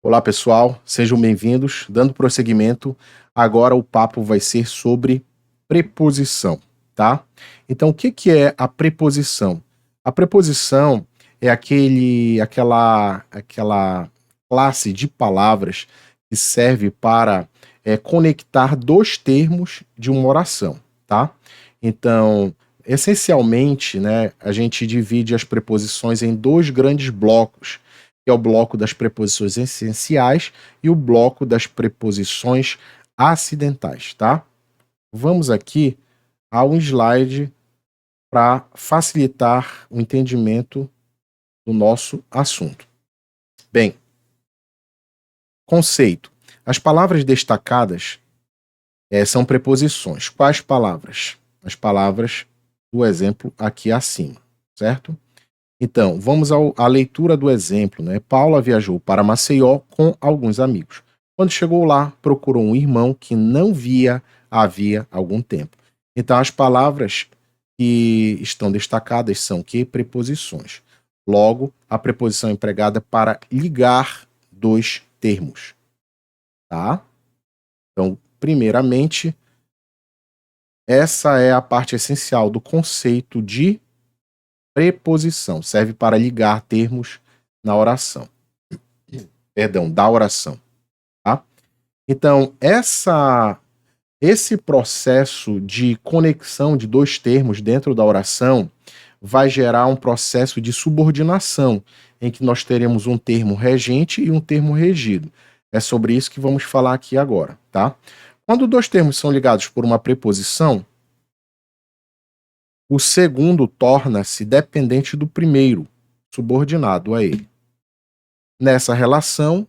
Olá, pessoal, sejam bem-vindos. Dando prosseguimento, agora o papo vai ser sobre preposição, tá? Então, o que que é a preposição? A preposição é aquela classe de palavras que serve para conectar dois termos de uma oração, tá? Então, essencialmente, né, a gente divide as preposições em dois grandes blocos, que é o bloco das preposições essenciais e o bloco das preposições acidentais, tá? Vamos aqui a um slide para facilitar o entendimento do nosso assunto. Bem, conceito. As palavras destacadas são preposições. Quais palavras? As palavras do exemplo aqui acima, certo? Então, vamos à leitura do exemplo, né? Paula viajou para Maceió com alguns amigos. Quando chegou lá, procurou um irmão que não via havia algum tempo. Então, as palavras que estão destacadas são que preposições. Logo, a preposição é empregada para ligar dois termos, tá? Então, primeiramente, essa é a parte essencial do conceito de preposição. Serve para ligar termos na oração. Perdão, da oração, tá? Então, esse processo de conexão de dois termos dentro da oração vai gerar um processo de subordinação, em que nós teremos um termo regente e um termo regido. É sobre isso que vamos falar aqui agora, tá? Quando dois termos são ligados por uma preposição, o segundo torna-se dependente do primeiro, subordinado a ele. Nessa relação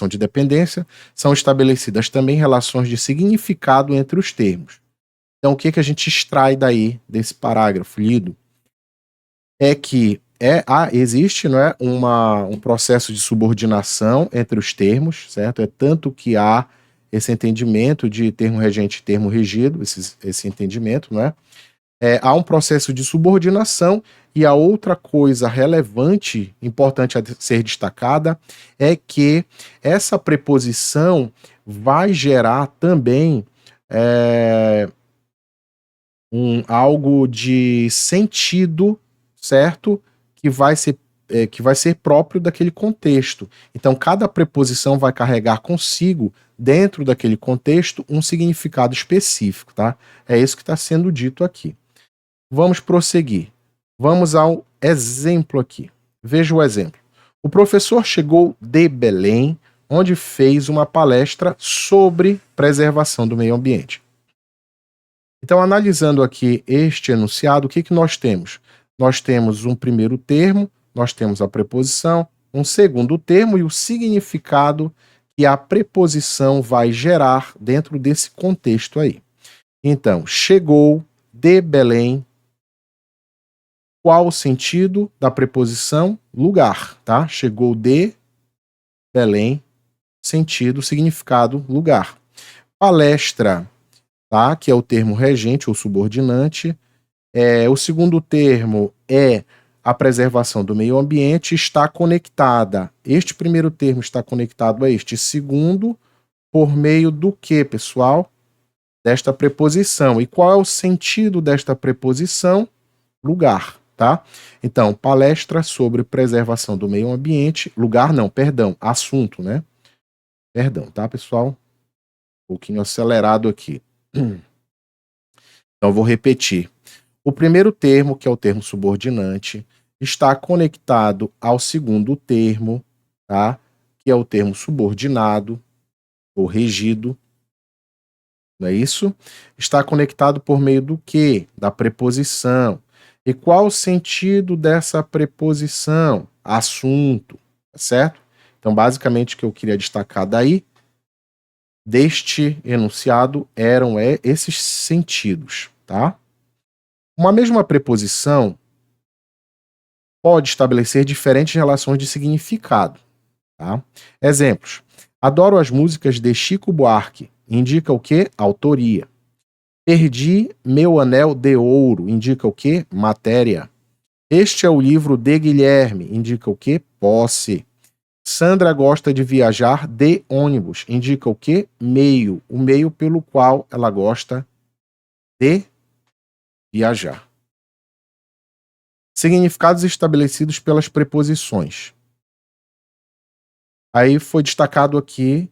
de dependência, são estabelecidas também relações de significado entre os termos. Então, o que a gente extrai daí, desse parágrafo lido, é que existe, não é, um processo de subordinação entre os termos, certo? É tanto que há esse entendimento de termo regente e termo regido, esse entendimento, não é? Há um processo de subordinação, e a outra coisa relevante, importante a ser destacada, é que essa preposição vai gerar também algo de sentido, certo? Que vai ser próprio daquele contexto. Então, cada preposição vai carregar consigo, dentro daquele contexto, um significado específico, tá? É isso que está sendo dito aqui. Vamos prosseguir. Vamos ao exemplo aqui. Veja o exemplo. O professor chegou de Belém, onde fez uma palestra sobre preservação do meio ambiente. Então, analisando aqui este enunciado, o que nós temos? Nós temos um primeiro termo, nós temos a preposição, um segundo termo e o significado que a preposição vai gerar dentro desse contexto aí. Então, chegou de Belém. Qual o sentido da preposição? Lugar, tá? Chegou de Belém, sentido, significado, lugar. Palestra, tá? Que é o termo regente ou subordinante. O segundo termo é a preservação do meio ambiente, está conectada. Este primeiro termo está conectado a este segundo por meio do que, pessoal? Desta preposição. E qual é o sentido desta preposição? Lugar, tá? Então, palestra sobre preservação do meio ambiente, lugar não, perdão, assunto, né? Perdão, tá, pessoal? Um pouquinho acelerado aqui. Então, vou repetir. O primeiro termo, que é o termo subordinante, está conectado ao segundo termo, tá? Que é o termo subordinado ou regido, não é isso? Está conectado por meio do quê? Da preposição. E qual o sentido dessa preposição? Assunto, tá certo? Então, basicamente, o que eu queria destacar daí, deste enunciado, eram esses sentidos, tá? Uma mesma preposição pode estabelecer diferentes relações de significado, tá? Exemplos. Adoro as músicas de Chico Buarque. Indica o quê? Autoria. Perdi meu anel de ouro. Indica o quê? Matéria. Este é o livro de Guilherme. Indica o quê? Posse. Sandra gosta de viajar de ônibus. Indica o quê? Meio. O meio pelo qual ela gosta de viajar. Significados estabelecidos pelas preposições. Aí foi destacado aqui,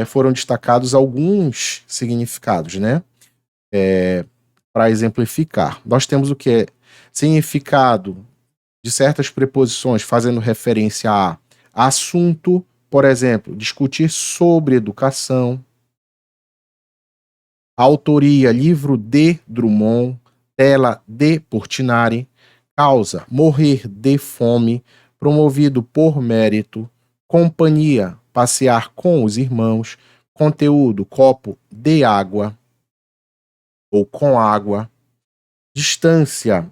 foram destacados alguns significados, né? Para exemplificar. Nós temos o que? Significado de certas preposições fazendo referência a assunto, por exemplo, discutir sobre educação. Autoria, livro de Drummond, tela de Portinari. Causa, morrer de fome, promovido por mérito. Companhia, passear com os irmãos. Conteúdo, copo de água ou com água. Distância,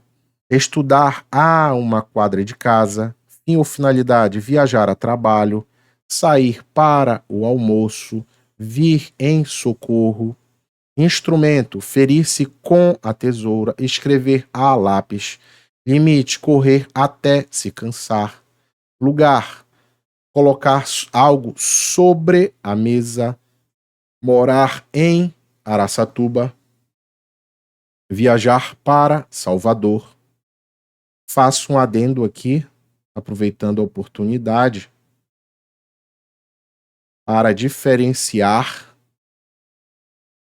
estudar a uma quadra de casa. Fim ou finalidade, viajar a trabalho. Sair para o almoço. Vir em socorro. Instrumento, ferir-se com a tesoura. Escrever a lápis. Limite, correr até se cansar. Lugar, colocar algo sobre a mesa. Morar em Araçatuba. Viajar para Salvador. Faço um adendo aqui, aproveitando a oportunidade, para diferenciar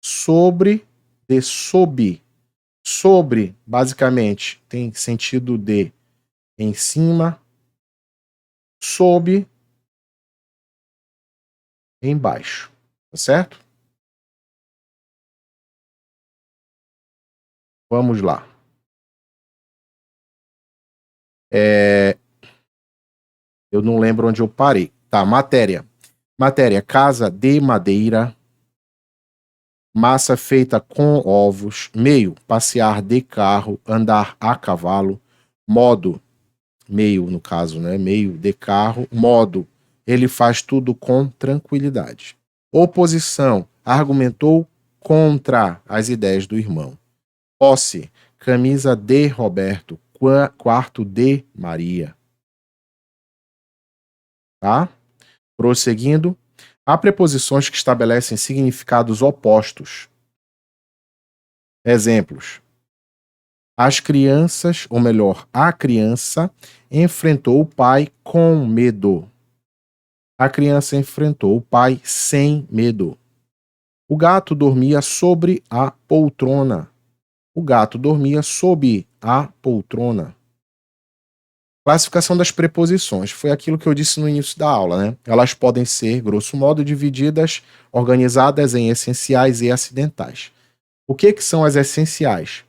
sobre de sob. Sobre, basicamente, tem sentido de em cima, sob, embaixo. Tá certo? Vamos lá. Eu não lembro onde eu parei. Tá, matéria. Matéria, casa de madeira. Massa feita com ovos. Meio, passear de carro, andar a cavalo. Modo, meio no caso, né? Meio de carro. Modo, ele faz tudo com tranquilidade. Oposição, argumentou contra as ideias do irmão. Posse, camisa de Roberto, quarto de Maria. Tá? Prosseguindo, há preposições que estabelecem significados opostos. Exemplos. As crianças, ou melhor, a criança enfrentou o pai com medo. A criança enfrentou o pai sem medo. O gato dormia sobre a poltrona. O gato dormia sob a poltrona. Classificação das preposições. Foi aquilo que eu disse no início da aula, né? Elas podem ser, grosso modo, divididas, organizadas em essenciais e acidentais. O que são as essenciais?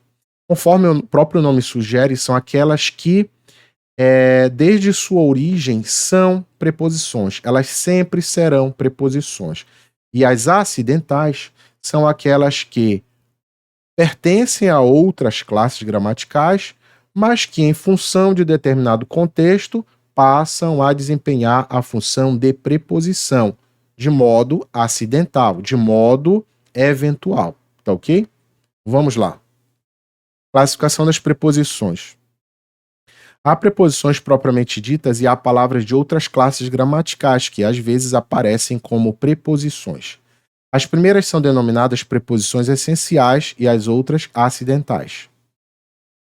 Conforme o próprio nome sugere, são aquelas que, desde sua origem, são preposições. Elas sempre serão preposições. E as acidentais são aquelas que pertencem a outras classes gramaticais, mas que, em função de determinado contexto, passam a desempenhar a função de preposição, de modo acidental, de modo eventual. Tá ok? Vamos lá. Classificação das preposições. Há preposições propriamente ditas e há palavras de outras classes gramaticais que às vezes aparecem como preposições. As primeiras são denominadas preposições essenciais e as outras acidentais.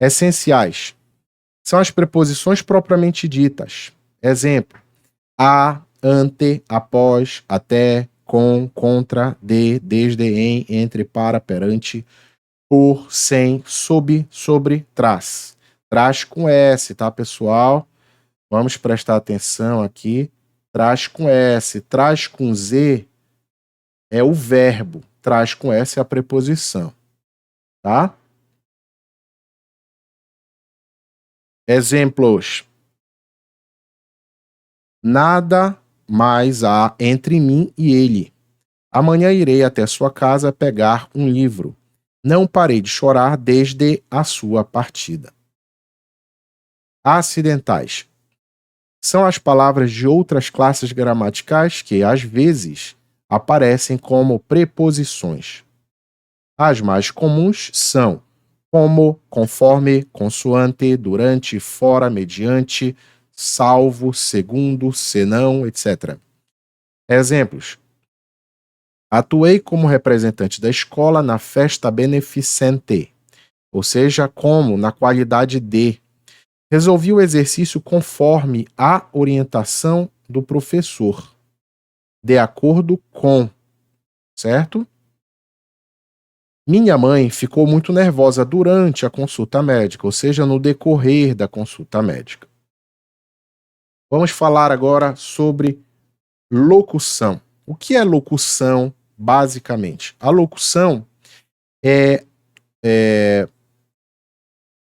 Essenciais são as preposições propriamente ditas. Exemplo: a, ante, após, até, com, contra, de, desde, em, entre, para, perante, por, sem, sob, sobre, traz. Traz com S, tá, pessoal? Vamos prestar atenção aqui. Traz com S. Traz com Z é o verbo. Traz com S é a preposição. Tá? Exemplos. Nada mais há entre mim e ele. Amanhã irei até sua casa pegar um livro. Não parei de chorar desde a sua partida. Acidentais. São as palavras de outras classes gramaticais que, às vezes, aparecem como preposições. As mais comuns são como, conforme, consoante, durante, fora, mediante, salvo, segundo, senão, etc. Exemplos. Atuei como representante da escola na festa beneficente, ou seja, como na qualidade de. Resolvi o exercício conforme a orientação do professor, de acordo com, certo? Minha mãe ficou muito nervosa durante a consulta médica, ou seja, no decorrer da consulta médica. Vamos falar agora sobre locução. O que é locução, basicamente? A locução é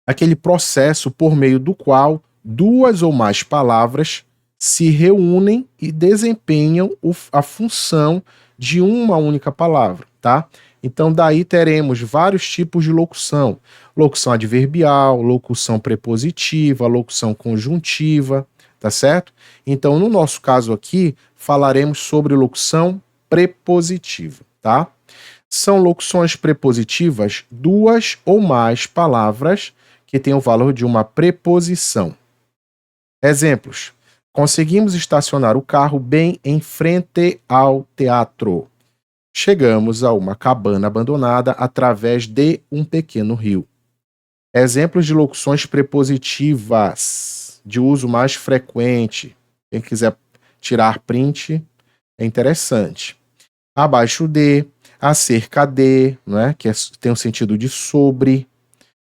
aquele processo por meio do qual duas ou mais palavras se reúnem e desempenham a função de uma única palavra, tá? Então, daí teremos vários tipos de locução: locução adverbial, locução prepositiva, locução conjuntiva, tá certo? Então, no nosso caso aqui, falaremos sobre locução prepositiva, tá? São locuções prepositivas duas ou mais palavras que têm o valor de uma preposição. Exemplos: conseguimos estacionar o carro bem em frente ao teatro. Chegamos a uma cabana abandonada através de um pequeno rio. Exemplos de locuções prepositivas de uso mais frequente. Quem quiser tirar print, é interessante. Abaixo de, acerca de, né, que tem o sentido de sobre.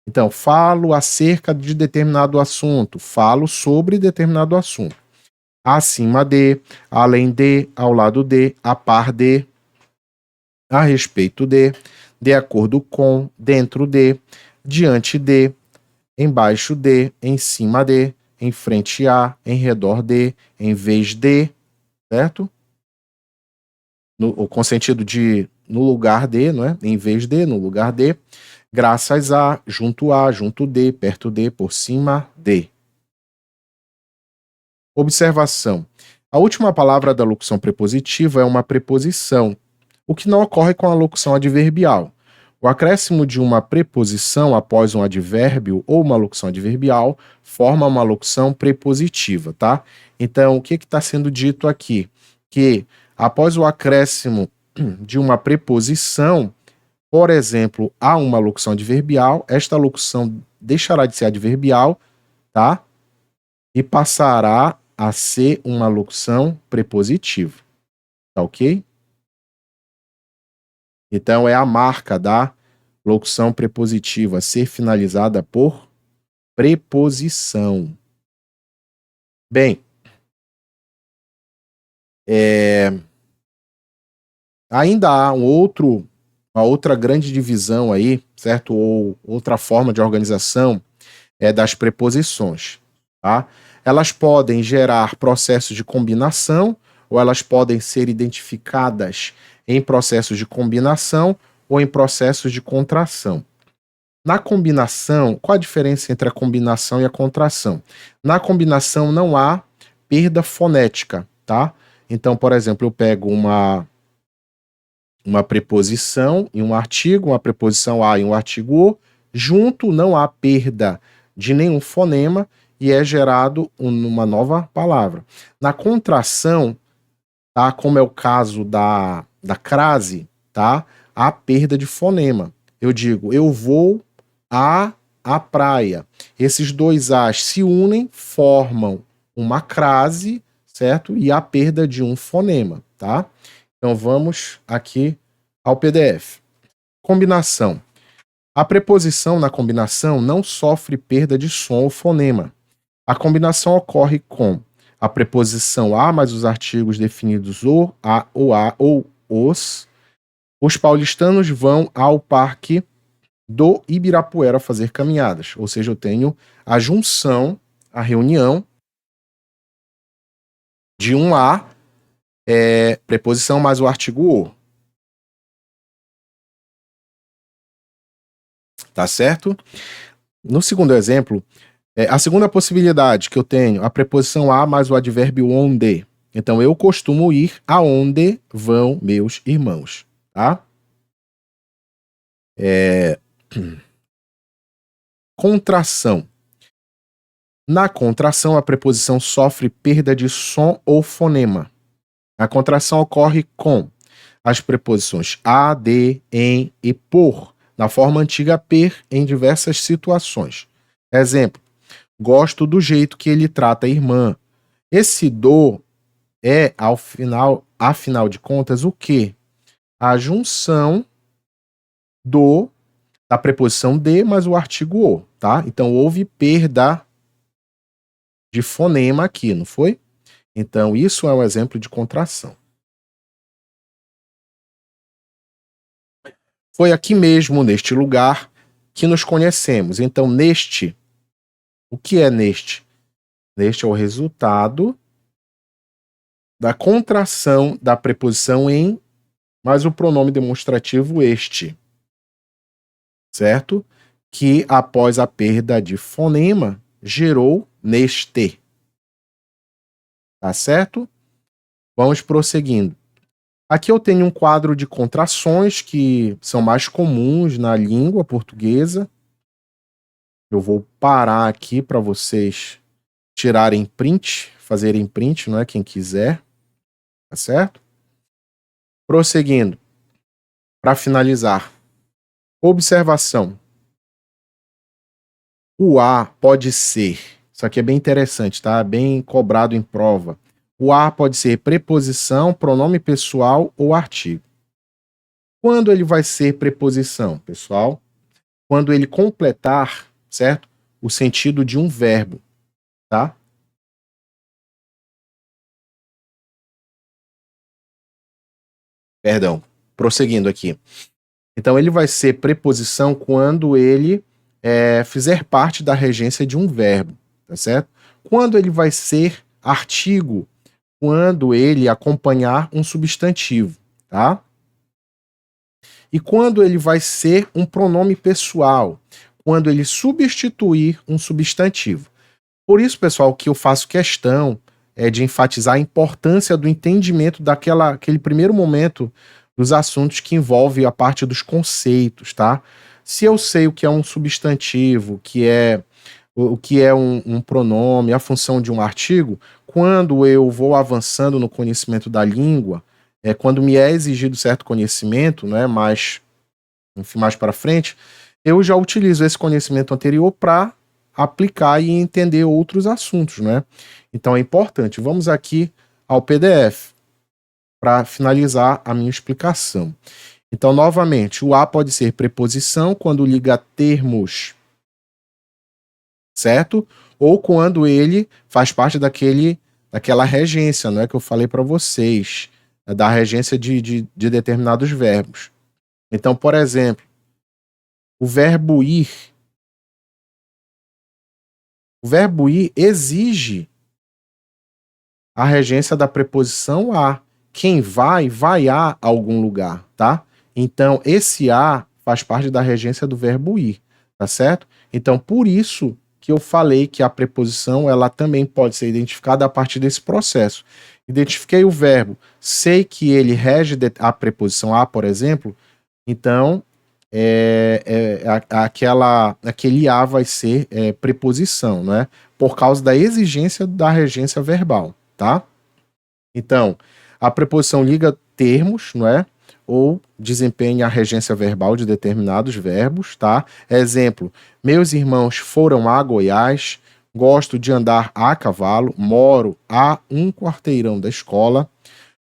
Então, falo acerca de determinado assunto, falo sobre determinado assunto. Acima de, além de, ao lado de, a par de, a respeito de acordo com, dentro de, diante de, embaixo de, em cima de, em frente a, em redor de, em vez de, certo? Com sentido de no lugar de, não é? Em vez de, no lugar de, graças a, junto de, perto de, por cima de. Observação. A última palavra da locução prepositiva é uma preposição, o que não ocorre com a locução adverbial. O acréscimo de uma preposição após um advérbio ou uma locução adverbial forma uma locução prepositiva, tá? Então, o que está sendo dito aqui? Que após o acréscimo de uma preposição, por exemplo, a uma locução adverbial, esta locução deixará de ser adverbial, tá? E passará a ser uma locução prepositiva, tá ok? Então é a marca da locução prepositiva ser finalizada por preposição. Bem, ainda há uma outra grande divisão aí, certo? Ou outra forma de organização das preposições, tá? Elas podem gerar processos de combinação ou elas podem ser identificadas em processos de combinação ou em processos de contração. Na combinação, qual a diferença entre a combinação e a contração? Na combinação não há perda fonética, tá? Então, por exemplo, eu pego uma preposição e um artigo, uma preposição a e um artigo o, junto não há perda de nenhum fonema e é gerado uma nova palavra. Na contração, tá? Como é o caso da crase, tá? Há perda de fonema. Eu digo, eu vou à praia. Esses dois as se unem, formam uma crase, certo? E há perda de um fonema, tá? Então vamos aqui ao PDF. Combinação. A preposição na combinação não sofre perda de som ou fonema. A combinação ocorre com a preposição a mais os artigos definidos o, a ou os. Os paulistanos vão ao parque do Ibirapuera fazer caminhadas. Ou seja, eu tenho a junção, a reunião de um a, preposição mais o artigo o. Tá certo? No segundo exemplo, a segunda possibilidade que eu tenho, a preposição a mais o advérbio onde. Então, eu costumo ir aonde vão meus irmãos, tá? Contração. Na contração, a preposição sofre perda de som ou fonema. A contração ocorre com as preposições a, de, em e por, na forma antiga per, em diversas situações. Exemplo: gosto do jeito que ele trata a irmã. Esse do é, afinal de contas, o quê? A junção da preposição de mais o artigo o, tá? Então houve perda de fonema aqui, não foi? Então isso é um exemplo de contração. Foi aqui mesmo, neste lugar, que nos conhecemos. Então, neste, o que é neste? Neste é o resultado da contração da preposição em mais o pronome demonstrativo este, certo? Que após a perda de fonema gerou neste. Tá certo? Vamos prosseguindo. Aqui eu tenho um quadro de contrações que são mais comuns na língua portuguesa. Eu vou parar aqui para vocês tirarem print, fazerem print, não é? Quem quiser, tá certo? Prosseguindo. Para finalizar, observação. O a pode ser, isso aqui é bem interessante, tá? Bem cobrado em prova. O a pode ser preposição, pronome pessoal ou artigo. Quando ele vai ser preposição, pessoal? Quando ele completar, certo? O sentido de um verbo, tá? Perdão, prosseguindo aqui. Então, ele vai ser preposição quando ele fizer parte da regência de um verbo, tá certo? Quando ele vai ser artigo, quando ele acompanhar um substantivo, tá? E quando ele vai ser um pronome pessoal, quando ele substituir um substantivo. Por isso, pessoal, que eu faço questão de enfatizar a importância do entendimento daquele primeiro momento dos assuntos que envolve a parte dos conceitos, tá? Se eu sei o que é um substantivo, o que é um pronome, a função de um artigo, quando eu vou avançando no conhecimento da língua, quando me é exigido certo conhecimento, né, mais para frente, eu já utilizo esse conhecimento anterior para aplicar e entender outros assuntos, né? Então é importante. Vamos aqui ao PDF para finalizar a minha explicação. Então, novamente, o a pode ser preposição quando liga termos, certo? Ou quando ele faz parte daquela regência, não é que eu falei para vocês, da regência de determinados verbos. Então, por exemplo, o verbo ir exige a regência da preposição a. Quem vai a algum lugar, tá? Então, esse a faz parte da regência do verbo ir, tá certo? Então, por isso que eu falei que a preposição, ela também pode ser identificada a partir desse processo. Identifiquei o verbo, sei que ele rege a preposição a, por exemplo, então, aquele a vai ser preposição, né? Por causa da exigência da regência verbal, tá? Então, a preposição liga termos, não é? Ou desempenha a regência verbal de determinados verbos, tá? Exemplo: meus irmãos foram a Goiás, gosto de andar a cavalo, moro a um quarteirão da escola.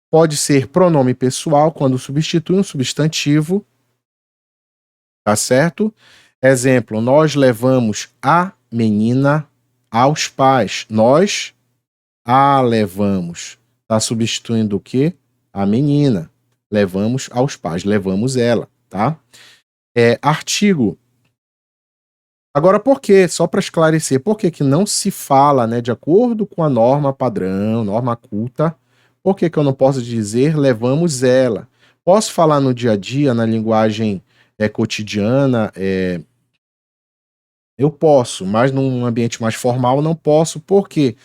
Pode ser pronome pessoal quando substitui um substantivo, tá certo? Exemplo: nós levamos a menina aos pais. Nós a levamos. Tá substituindo o quê? A menina. Levamos aos pais, levamos ela, tá? Artigo. Agora, por quê? Só para esclarecer, por que que não se fala, né, de acordo com a norma padrão, norma culta, por que que eu não posso dizer levamos ela? Posso falar no dia a dia, na linguagem cotidiana, eu posso, mas num ambiente mais formal não posso. Por quê?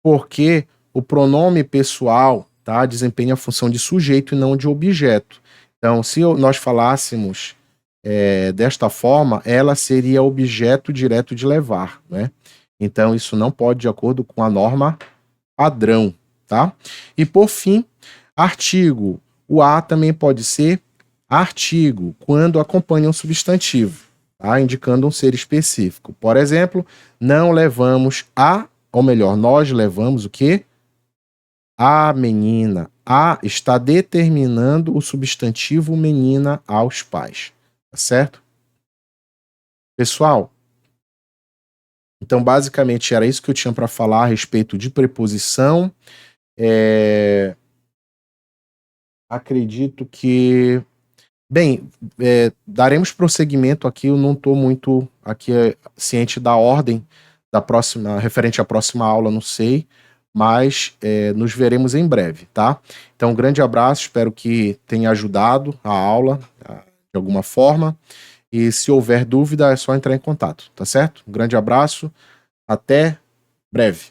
Porque o pronome pessoal, tá, desempenha a função de sujeito e não de objeto. Então, se nós falássemos desta forma, ela seria objeto direto de levar, né? Então, isso não pode de acordo com a norma padrão, tá? E por fim, artigo. O a também pode ser artigo quando acompanha um substantivo, tá? Indicando um ser específico. Por exemplo, não levamos a, ou melhor, nós levamos o quê? A menina. A está determinando o substantivo menina aos pais, tá certo? Pessoal, então basicamente era isso que eu tinha para falar a respeito de preposição. Acredito que, bem, daremos prosseguimento aqui. Eu não estou muito aqui ciente da ordem da próxima, referente à próxima aula, não sei, mas nos veremos em breve, tá? Então, um grande abraço, espero que tenha ajudado a aula de alguma forma. E se houver dúvida, é só entrar em contato, tá certo? Um grande abraço, até breve.